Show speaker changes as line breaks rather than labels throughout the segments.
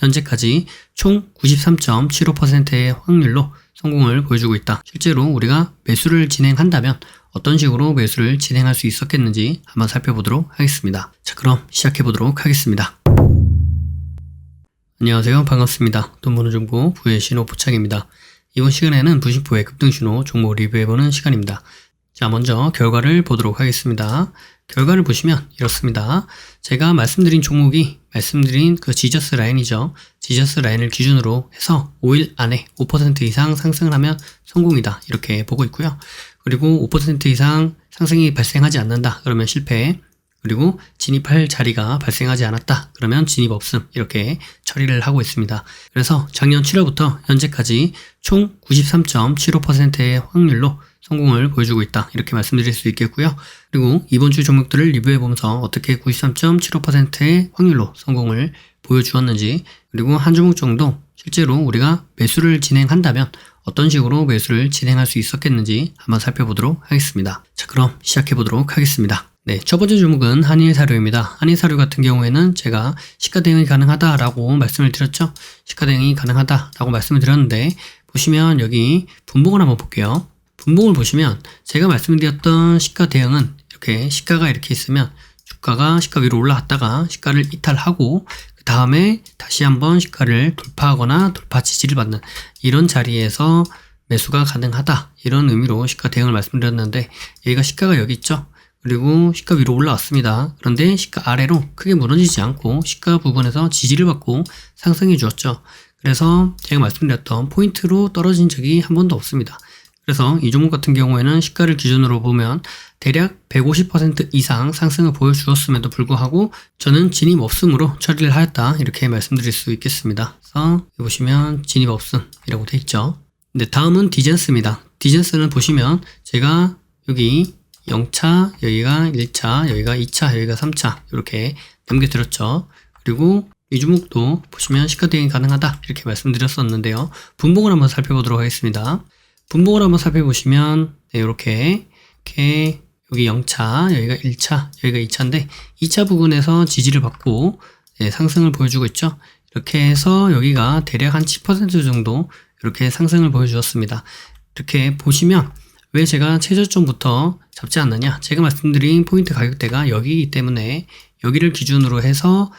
현재까지 총 93.75%의 확률로 성공을 보여주고 있다. 실제로 우리가 매수를 진행한다면 어떤 식으로 매수를 진행할 수 있었겠는지 한번 살펴보도록 하겠습니다. 자, 그럼 시작해 보도록 하겠습니다. 안녕하세요. 반갑습니다. 돈 버는 정보 부의 신호 포착입니다. 이번 시간에는 부식부의 급등신호 종목 리뷰해보는 시간입니다. 자, 먼저 결과를 보도록 하겠습니다. 결과를 보시면 이렇습니다. 제가 말씀드린 종목이 말씀드린 그 지저스 라인이죠. 지저스 라인을 기준으로 해서 5일 안에 5% 이상 상승을 하면 성공이다. 이렇게 보고 있고요. 그리고 5% 이상 상승이 발생하지 않는다. 그러면 실패. 그리고 진입할 자리가 발생하지 않았다. 그러면 진입 없음. 이렇게 처리를 하고 있습니다. 그래서 작년 7월부터 현재까지 총 93.75%의 확률로 성공을 보여주고 있다. 이렇게 말씀드릴 수 있겠고요. 그리고 이번 주 종목들을 리뷰해보면서 어떻게 93.75%의 확률로 성공을 보여주었는지, 그리고 한 종목 정도 실제로 우리가 매수를 진행한다면 어떤 식으로 매수를 진행할 수 있었겠는지 한번 살펴보도록 하겠습니다. 자, 그럼 시작해보도록 하겠습니다. 네, 첫 번째 종목은 한일사료입니다. 한일사료 같은 경우에는 제가 시가 대응이 가능하다라고 말씀을 드렸죠. 시가 대응이 가능하다라고 말씀을 드렸는데, 보시면 여기 분봉을 한번 볼게요. 분봉을 보시면 제가 말씀드렸던 시가 대응은 이렇게 시가가 이렇게 있으면 주가가 시가 위로 올라갔다가 시가를 이탈하고 그 다음에 다시 한번 시가를 돌파하거나 돌파 지지를 받는 이런 자리에서 매수가 가능하다, 이런 의미로 시가 대응을 말씀드렸는데, 여기가 시가가 여기 있죠. 그리고 시가 위로 올라왔습니다. 그런데 시가 아래로 크게 무너지지 않고 시가 부분에서 지지를 받고 상승해 주었죠. 그래서 제가 말씀드렸던 포인트로 떨어진 적이 한 번도 없습니다. 그래서 이 종목 같은 경우에는 시가를 기준으로 보면 대략 150% 이상 상승을 보여주었음에도 불구하고 저는 진입 없음으로 처리를 하였다, 이렇게 말씀드릴 수 있겠습니다. 그래서 보시면 진입 없음이라고 되어 있죠. 네, 다음은 디젠스입니다. 디젠스는 보시면 제가 여기 0차, 여기가 1차, 여기가 2차, 여기가 3차 이렇게 남겨드렸죠. 그리고 이 종목도 보시면 시가 대응이 가능하다, 이렇게 말씀드렸었는데요. 분봉을 한번 살펴보도록 하겠습니다. 분봉을 한번 살펴보시면 네, 이렇게 여기 0차, 여기가 1차, 여기가 2차인데 2차 부분에서 지지를 받고 네, 상승을 보여주고 있죠. 이렇게 해서 여기가 대략 한 10% 정도 이렇게 상승을 보여주었습니다. 이렇게 보시면 왜 제가 최저점부터 잡지 않느냐, 제가 말씀드린 포인트 가격대가 여기이기 때문에 여기를 기준으로 해서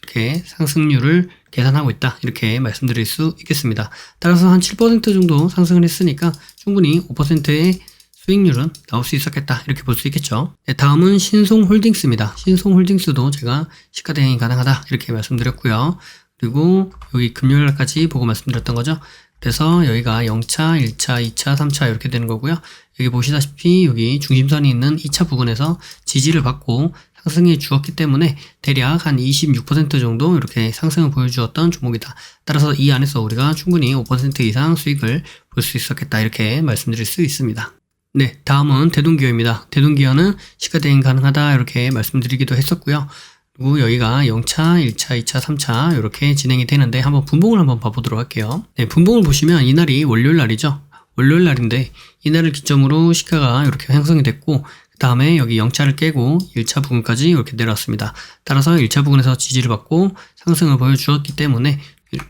이렇게 상승률을 계산하고 있다, 이렇게 말씀드릴 수 있겠습니다. 따라서 한 7% 정도 상승을 했으니까 충분히 5%의 수익률은 나올 수 있었겠다, 이렇게 볼 수 있겠죠. 네, 다음은 신송홀딩스입니다. 신송홀딩스도 제가 시가 대응이 가능하다, 이렇게 말씀드렸고요. 그리고 여기 금요일까지 보고 말씀드렸던 거죠. 그래서 여기가 0차, 1차, 2차, 3차 이렇게 되는 거고요. 여기 보시다시피 여기 중심선이 있는 2차 부분에서 지지를 받고 상승해 주었기 때문에 대략 한 26% 정도 이렇게 상승을 보여주었던 종목이다. 따라서 이 안에서 우리가 충분히 5% 이상 수익을 볼 수 있었겠다, 이렇게 말씀드릴 수 있습니다. 네, 다음은 대동기어입니다. 대동기어는 시가 대응 가능하다, 이렇게 말씀드리기도 했었고요. 그리고 여기가 0차, 1차, 2차, 3차 이렇게 진행이 되는데 한번 분봉을 한번 봐보도록 할게요. 네, 분봉을 보시면 이날이 월요일 날이죠. 월요일 날인데 이날을 기점으로 시가가 이렇게 형성이 됐고 그 다음에 여기 0차를 깨고 1차 부분까지 이렇게 내려왔습니다. 따라서 1차 부분에서 지지를 받고 상승을 보여주었기 때문에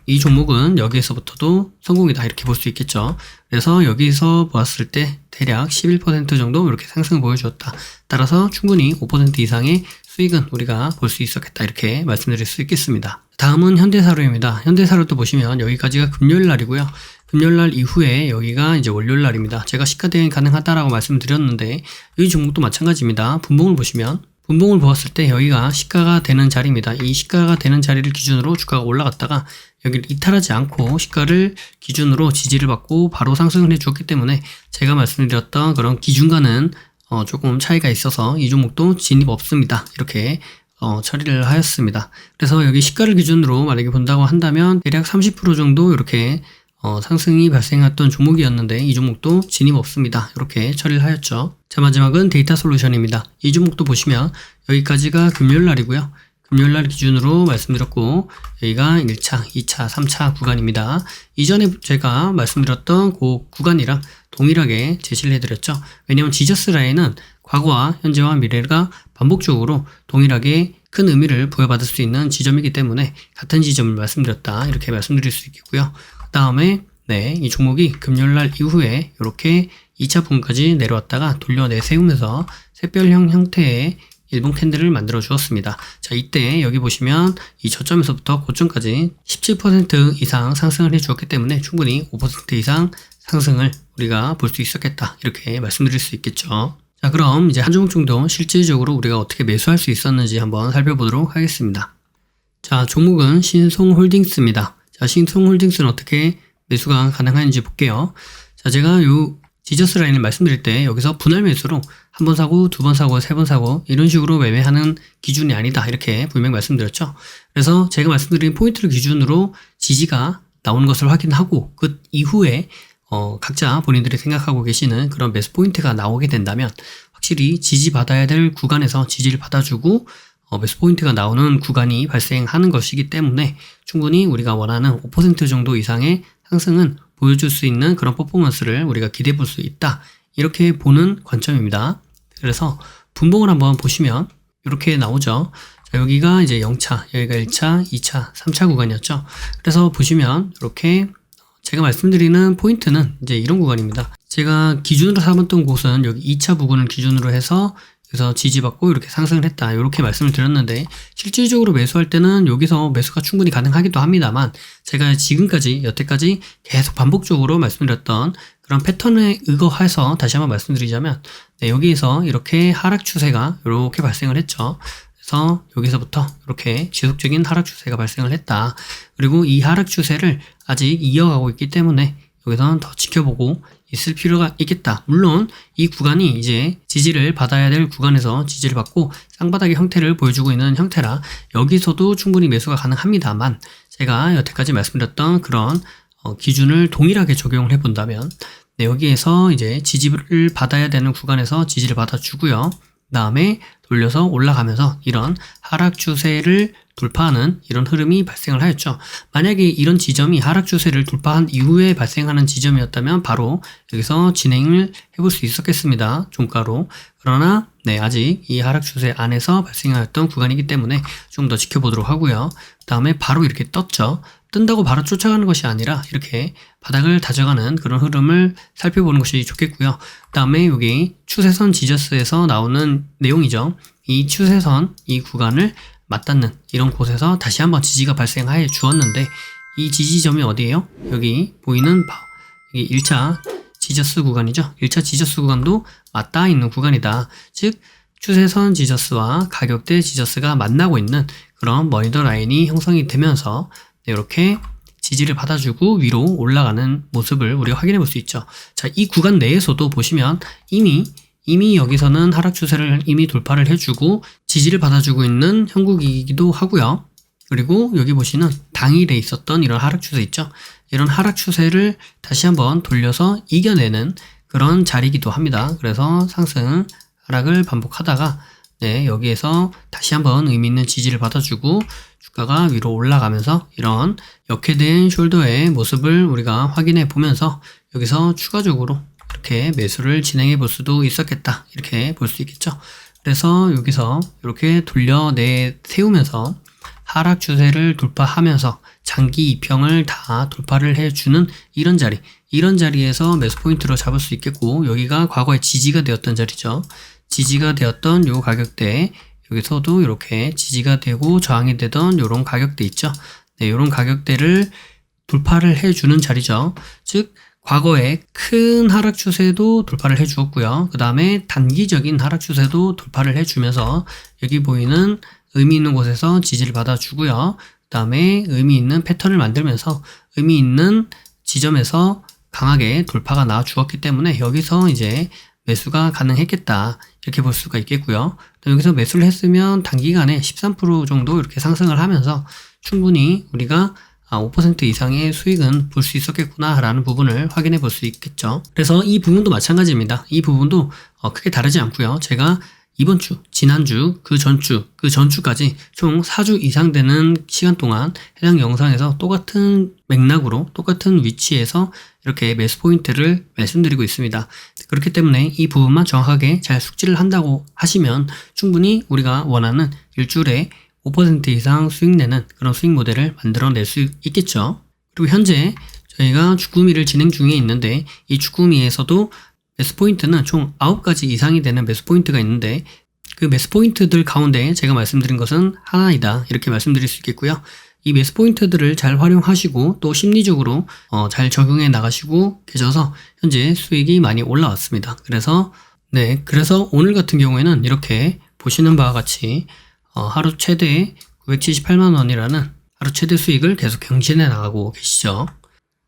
이 종목은 여기에서부터도 성공이다, 이렇게 볼 수 있겠죠. 그래서 여기서 보았을 때 대략 11% 정도 이렇게 상승을 보여주었다. 따라서 충분히 5% 이상의 수익은 우리가 볼 수 있었겠다, 이렇게 말씀드릴 수 있겠습니다. 다음은 현대사료입니다. 현대사료도 보시면 여기까지가 금요일 날이고요. 금요일 날 이후에 여기가 이제 월요일 날입니다. 제가 시가 대응이 가능하다라고 말씀드렸는데 이 종목도 마찬가지입니다. 분봉을 보시면 분봉을 보았을 때 여기가 시가가 되는 자리입니다. 이 시가가 되는 자리를 기준으로 주가가 올라갔다가 여기를 이탈하지 않고 시가를 기준으로 지지를 받고 바로 상승을 해주었기 때문에 제가 말씀드렸던 그런 기준과는 조금 차이가 있어서 이 종목도 진입 없습니다, 이렇게 처리를 하였습니다. 그래서 여기 시가를 기준으로 만약에 본다고 한다면 대략 30% 정도 이렇게 상승이 발생했던 종목이었는데 이 종목도 진입 없습니다, 이렇게 처리를 하였죠. 자, 마지막은 데이터솔루션입니다. 이 종목도 보시면 여기까지가 금요일 날이고요. 금요일 날 기준으로 말씀드렸고 여기가 1차, 2차, 3차 구간입니다. 이전에 제가 말씀드렸던 그 구간이랑 동일하게 제시를 해드렸죠. 왜냐하면 지저스 라인은 과거와 현재와 미래가 반복적으로 동일하게 큰 의미를 부여받을 수 있는 지점이기 때문에 같은 지점을 말씀드렸다 이렇게 말씀드릴 수 있겠고요. 그 다음에 이 종목이 금요일날 이후에 이렇게 2차 부근까지 내려왔다가 돌려 내세우면서 샛별형 형태의 일봉 캔들을 만들어 주었습니다. 자, 이때 여기 보시면 이 저점에서부터 고점까지 17% 이상 상승을 해 주었기 때문에 충분히 5% 이상 상승을 우리가 볼 수 있었겠다 이렇게 말씀드릴 수 있겠죠. 자, 그럼 이제 한 종목 정도 실질적으로 우리가 어떻게 매수할 수 있었는지 한번 살펴보도록 하겠습니다. 자, 종목은 신송홀딩스입니다. 자, 신송홀딩스는 어떻게 매수가 가능한지 볼게요. 자, 제가 요 지저스 라인을 말씀드릴 때 여기서 분할 매수로 한 번 사고, 두 번 사고, 세 번 사고 이런 식으로 매매하는 기준이 아니다 이렇게 분명히 말씀드렸죠. 그래서 제가 말씀드린 포인트를 기준으로 지지가 나오는 것을 확인하고 그 이후에 각자 본인들이 생각하고 계시는 그런 매수 포인트가 나오게 된다면 확실히 지지받아야 될 구간에서 지지를 받아주고 매수 포인트가 나오는 구간이 발생하는 것이기 때문에 충분히 우리가 원하는 5% 정도 이상의 상승은 보여줄 수 있는 그런 퍼포먼스를 우리가 기대해 볼 수 있다 이렇게 보는 관점입니다. 그래서 분봉을 한번 보시면 이렇게 나오죠. 자, 여기가 이제 0차, 여기가 1차, 2차, 3차 구간이었죠. 그래서 보시면 이렇게 제가 말씀드리는 포인트는 이제 이런 구간입니다. 제가 기준으로 삼았던 곳은 여기 2차 부근을 기준으로 해서 그래서 지지받고 이렇게 상승을 했다 이렇게 말씀을 드렸는데 실질적으로 매수할 때는 여기서 매수가 충분히 가능하기도 합니다만 제가 지금까지 여태까지 계속 반복적으로 말씀드렸던 그런 패턴에 의거해서 다시 한번 말씀드리자면 여기에서 이렇게 하락 추세가 이렇게 발생을 했죠. 그래서 여기서부터 이렇게 지속적인 하락 추세가 발생을 했다. 그리고 이 하락 추세를 아직 이어가고 있기 때문에 여기서는 더 지켜보고 있을 필요가 있겠다. 물론 이 구간이 이제 지지를 받아야 될 구간에서 지지를 받고 쌍바닥의 형태를 보여주고 있는 형태라 여기서도 충분히 매수가 가능합니다만 제가 여태까지 말씀드렸던 그런 기준을 동일하게 적용을 해본다면 여기에서 이제 지지를 받아야 되는 구간에서 지지를 받아주고요. 그 다음에 돌려서 올라가면서 이런 하락 추세를 돌파하는 이런 흐름이 발생을 하였죠. 만약에 이런 지점이 하락 추세를 돌파한 이후에 발생하는 지점이었다면 바로 여기서 진행을 해볼 수 있었겠습니다. 종가로. 그러나 아직 이 하락 추세 안에서 발생하였던 구간이기 때문에 좀 더 지켜보도록 하고요. 그 다음에 바로 이렇게 떴죠. 뜬다고 바로 쫓아가는 것이 아니라 이렇게 바닥을 다져가는 그런 흐름을 살펴보는 것이 좋겠고요. 그 다음에 여기 추세선 지저스에서 나오는 내용이죠. 이 추세선 이 구간을 맞닿는 이런 곳에서 다시 한번 지지가 발생하여 주었는데 이 지지점이 어디예요? 여기 보이는 여기 1차 지저스 구간이죠. 1차 지저스 구간도 맞닿아 있는 구간이다. 즉 추세선 지저스와 가격대 지저스가 만나고 있는 그런 머니더 라인이 형성이 되면서 이렇게 지지를 받아주고 위로 올라가는 모습을 우리가 확인해 볼 수 있죠. 자, 이 구간 내에서도 보시면 이미 여기서는 하락 추세를 이미 돌파를 해주고 지지를 받아주고 있는 형국이기도 하고요. 그리고 여기 보시는 당일에 있었던 이런 하락 추세 있죠. 이런 하락 추세를 다시 한번 돌려서 이겨내는 그런 자리이기도 합니다. 그래서 상승 하락을 반복하다가 여기에서 다시 한번 의미 있는 지지를 받아주고 주가가 위로 올라가면서 이런 역회된 숄더의 모습을 우리가 확인해 보면서 여기서 추가적으로 이렇게 매수를 진행해 볼 수도 있었겠다 이렇게 볼 수 있겠죠. 그래서 여기서 이렇게 세우면서 하락 추세를 돌파하면서 장기 이평을 다 돌파를 해주는 이런 자리에서 매수 포인트로 잡을 수 있겠고 여기가 과거에 지지가 되었던 자리죠. 지지가 되었던 요 가격대 여기서도 이렇게 지지가 되고 저항이 되던 요런 가격대 있죠. 요런 가격대를 돌파를 해주는 자리죠. 즉 과거에 큰 하락 추세도 돌파를 해주었고요. 그 다음에 단기적인 하락 추세도 돌파를 해주면서 여기 보이는 의미 있는 곳에서 지지를 받아주고요. 그 다음에 의미 있는 패턴을 만들면서 의미 있는 지점에서 강하게 돌파가 나와 주었기 때문에 여기서 이제 매수가 가능했겠다 이렇게 볼 수가 있겠고요. 여기서 매수를 했으면 단기간에 13% 정도 이렇게 상승을 하면서 충분히 우리가 5% 이상의 수익은 볼 수 있었겠구나 라는 부분을 확인해 볼 수 있겠죠. 그래서 이 부분도 마찬가지입니다. 이 부분도 크게 다르지 않고요. 제가 이번 주, 지난주, 그 전주까지 총 4주 이상 되는 시간 동안 해당 영상에서 똑같은 맥락으로 똑같은 위치에서 이렇게 매수 포인트를 말씀드리고 있습니다. 그렇기 때문에 이 부분만 정확하게 잘 숙지를 한다고 하시면 충분히 우리가 원하는 일주일에 5% 이상 수익 내는 그런 수익 모델을 만들어낼 수 있겠죠. 그리고 현재 저희가 주구미를 진행 중에 있는데 이 주구미에서도 매수 포인트는 총 9가지 이상이 되는 매수 포인트가 있는데 그 매수 포인트들 가운데 제가 말씀드린 것은 하나이다 이렇게 말씀드릴 수 있겠고요. 이 매수 포인트들을 잘 활용하시고 또 심리적으로 잘 적용해 나가시고 계셔서 현재 수익이 많이 올라왔습니다. 그래서 오늘 같은 경우에는 이렇게 보시는 바와 같이 하루 최대 978만 원이라는 하루 최대 수익을 계속 경신해 나가고 계시죠.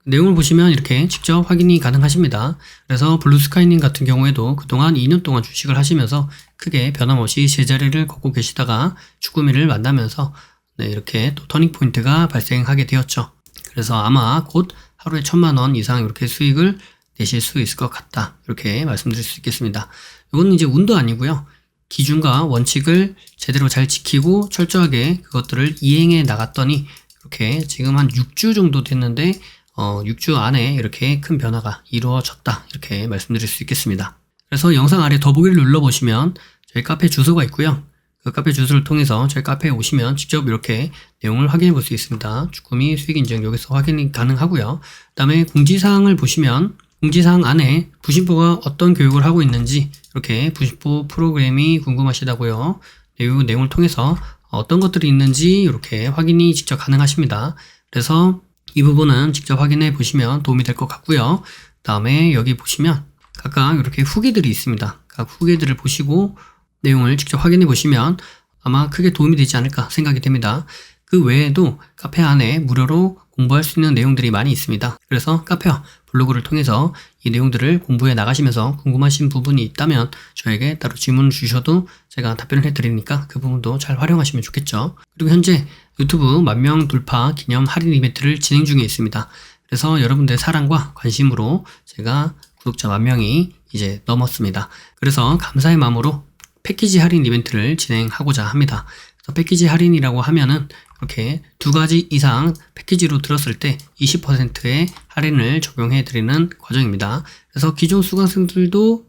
내용을 보시면 이렇게 직접 확인이 가능하십니다. 그래서 블루스카이님 같은 경우에도 그동안 2년 동안 주식을 하시면서 크게 변함없이 제자리를 걷고 계시다가 주구미를 만나면서 이렇게 또 터닝 포인트가 발생하게 되었죠. 그래서 아마 곧 하루에 1000만 원 이상 이렇게 수익을 내실 수 있을 것 같다. 이렇게 말씀드릴 수 있겠습니다. 이건 이제 운도 아니고요. 기준과 원칙을 제대로 잘 지키고 철저하게 그것들을 이행해 나갔더니 이렇게 지금 한 6주 정도 됐는데 6주 안에 이렇게 큰 변화가 이루어졌다. 이렇게 말씀드릴 수 있겠습니다. 그래서 영상 아래 더보기를 눌러보시면 저희 카페 주소가 있고요. 그 카페 주소를 통해서 저희 카페에 오시면 직접 이렇게 내용을 확인해 볼 수 있습니다. 주구미 수익 인증 여기서 확인이 가능하고요. 그 다음에 공지사항을 보시면 공지사항 안에 부신포가 어떤 교육을 하고 있는지 이렇게 부신포 프로그램이 궁금하시다고요. 이 내용을 통해서 어떤 것들이 있는지 이렇게 확인이 직접 가능하십니다. 그래서 이 부분은 직접 확인해 보시면 도움이 될 것 같고요. 그 다음에 여기 보시면 각각 이렇게 후기들이 있습니다. 각 후기들을 보시고 내용을 직접 확인해 보시면 아마 크게 도움이 되지 않을까 생각이 됩니다. 그 외에도 카페 안에 무료로 공부할 수 있는 내용들이 많이 있습니다. 그래서 카페와 블로그를 통해서 이 내용들을 공부해 나가시면서 궁금하신 부분이 있다면 저에게 따로 질문을 주셔도 제가 답변을 해드리니까 그 부분도 잘 활용하시면 좋겠죠. 그리고 현재 유튜브 10,000명 돌파 기념 할인 이벤트를 진행 중에 있습니다. 그래서 여러분들의 사랑과 관심으로 제가 구독자 10,000명이 이제 넘었습니다. 그래서 감사의 마음으로 패키지 할인 이벤트를 진행하고자 합니다. 그래서 패키지 할인이라고 하면은 이렇게 2가지 이상 패키지로 들었을 때 20%의 할인을 적용해 드리는 과정입니다. 그래서 기존 수강생들도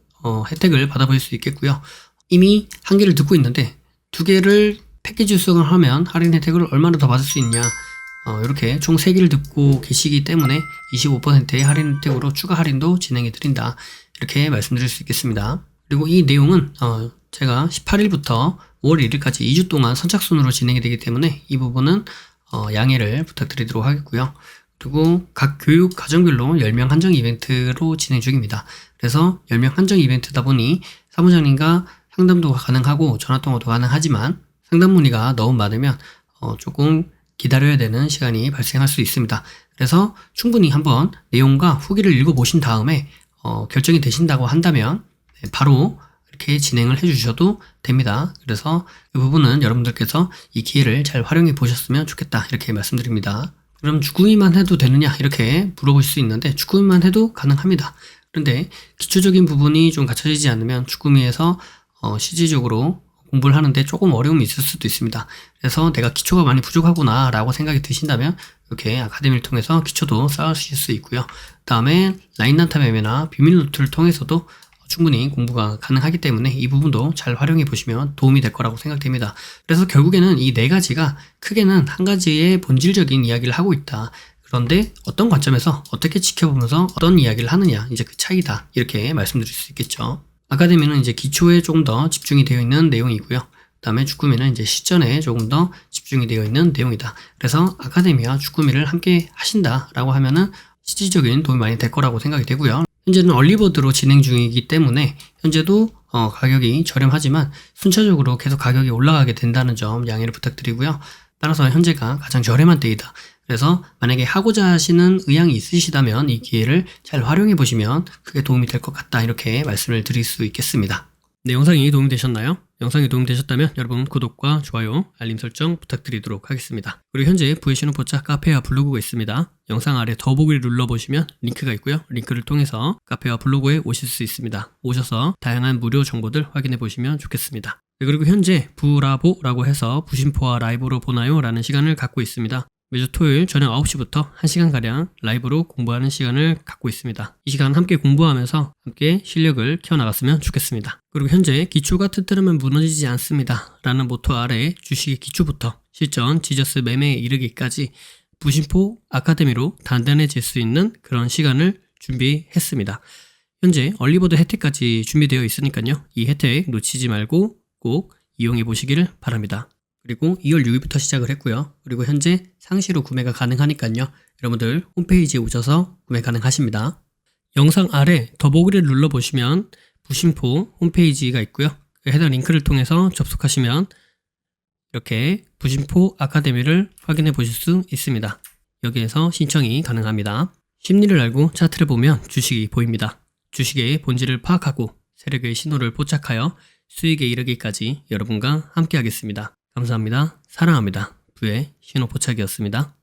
혜택을 받아볼 수 있겠고요. 이미 1개를 듣고 있는데 2개를 패키지 수강을 하면 할인 혜택을 얼마나 더 받을 수 있냐, 이렇게 총 3개를 듣고 계시기 때문에 25%의 할인 혜택으로 추가 할인도 진행해 드린다. 이렇게 말씀드릴 수 있겠습니다. 그리고 이 내용은 제가 18일부터 5월 1일까지 2주 동안 선착순으로 진행이 되기 때문에 이 부분은 양해를 부탁드리도록 하겠고요. 그리고 각 교육 과정별로 10명 한정 이벤트로 진행 중입니다. 그래서 10명 한정 이벤트다 보니 사무장님과 상담도 가능하고 전화통화도 가능하지만 상담 문의가 너무 많으면 조금 기다려야 되는 시간이 발생할 수 있습니다. 그래서 충분히 한번 내용과 후기를 읽어보신 다음에 결정이 되신다고 한다면 바로 이렇게 진행을 해주셔도 됩니다. 그래서 이 부분은 여러분들께서 이 기회를 잘 활용해 보셨으면 좋겠다 이렇게 말씀드립니다. 그럼 주구미만 해도 되느냐 이렇게 물어보실 수 있는데 주구미만 해도 가능합니다. 그런데 기초적인 부분이 좀 갖춰지지 않으면 주구미에서 실질적으로 공부를 하는데 조금 어려움이 있을 수도 있습니다. 그래서 내가 기초가 많이 부족하구나 라고 생각이 드신다면 이렇게 아카데미를 통해서 기초도 쌓으실 수 있고요. 그 다음에 라인난타 매매나 비밀 노트를 통해서도 충분히 공부가 가능하기 때문에 이 부분도 잘 활용해 보시면 도움이 될 거라고 생각됩니다. 그래서 결국에는 이 4가지가 크게는 한 가지의 본질적인 이야기를 하고 있다. 그런데 어떤 관점에서 어떻게 지켜보면서 어떤 이야기를 하느냐, 이제 그 차이다. 이렇게 말씀드릴 수 있겠죠. 아카데미는 이제 기초에 조금 더 집중이 되어 있는 내용이고요. 그 다음에 주구미는 이제 실전에 조금 더 집중이 되어 있는 내용이다. 그래서 아카데미와 주구미를 함께 하신다라고 하면은 실질적인 도움이 많이 될 거라고 생각이 되고요. 현재는 얼리버드로 진행 중이기 때문에 현재도 가격이 저렴하지만 순차적으로 계속 가격이 올라가게 된다는 점 양해를 부탁드리고요. 따라서 현재가 가장 저렴한 때이다. 그래서 만약에 하고자 하시는 의향이 있으시다면 이 기회를 잘 활용해 보시면 크게 도움이 될 것 같다 이렇게 말씀을 드릴 수 있겠습니다. 네, 영상이 도움이 되셨나요? 영상이 도움이 되셨다면 여러분 구독과 좋아요, 알림 설정 부탁드리도록 하겠습니다. 그리고 현재 부의신호 포차 카페와 블로그가 있습니다. 영상 아래 더보기를 눌러보시면 링크가 있고요. 링크를 통해서 카페와 블로그에 오실 수 있습니다. 오셔서 다양한 무료 정보들 확인해 보시면 좋겠습니다. 네, 그리고 현재 부라보라고 해서 부심포와 라이브로 보나요? 라는 시간을 갖고 있습니다. 매주 토요일 저녁 9시부터 1시간가량 라이브로 공부하는 시간을 갖고 있습니다. 이 시간 함께 공부하면서 함께 실력을 키워나갔으면 좋겠습니다. 그리고 현재 기초가 튼튼하면 무너지지 않습니다 라는 모토 아래 주식의 기초부터 실전 지저스 매매에 이르기까지 부심포 아카데미로 단단해질 수 있는 그런 시간을 준비했습니다. 현재 얼리버드 혜택까지 준비되어 있으니까요. 이 혜택 놓치지 말고 꼭 이용해 보시기를 바랍니다. 그리고 2월 6일부터 시작을 했고요. 그리고 현재 상시로 구매가 가능하니까요. 여러분들 홈페이지에 오셔서 구매 가능하십니다. 영상 아래 더보기를 눌러보시면 부심포 홈페이지가 있고요. 해당 링크를 통해서 접속하시면 이렇게 부심포 아카데미를 확인해 보실 수 있습니다. 여기에서 신청이 가능합니다. 심리를 알고 차트를 보면 주식이 보입니다. 주식의 본질을 파악하고 세력의 신호를 포착하여 수익에 이르기까지 여러분과 함께 하겠습니다. 감사합니다. 사랑합니다. 부의 신호 포착이었습니다.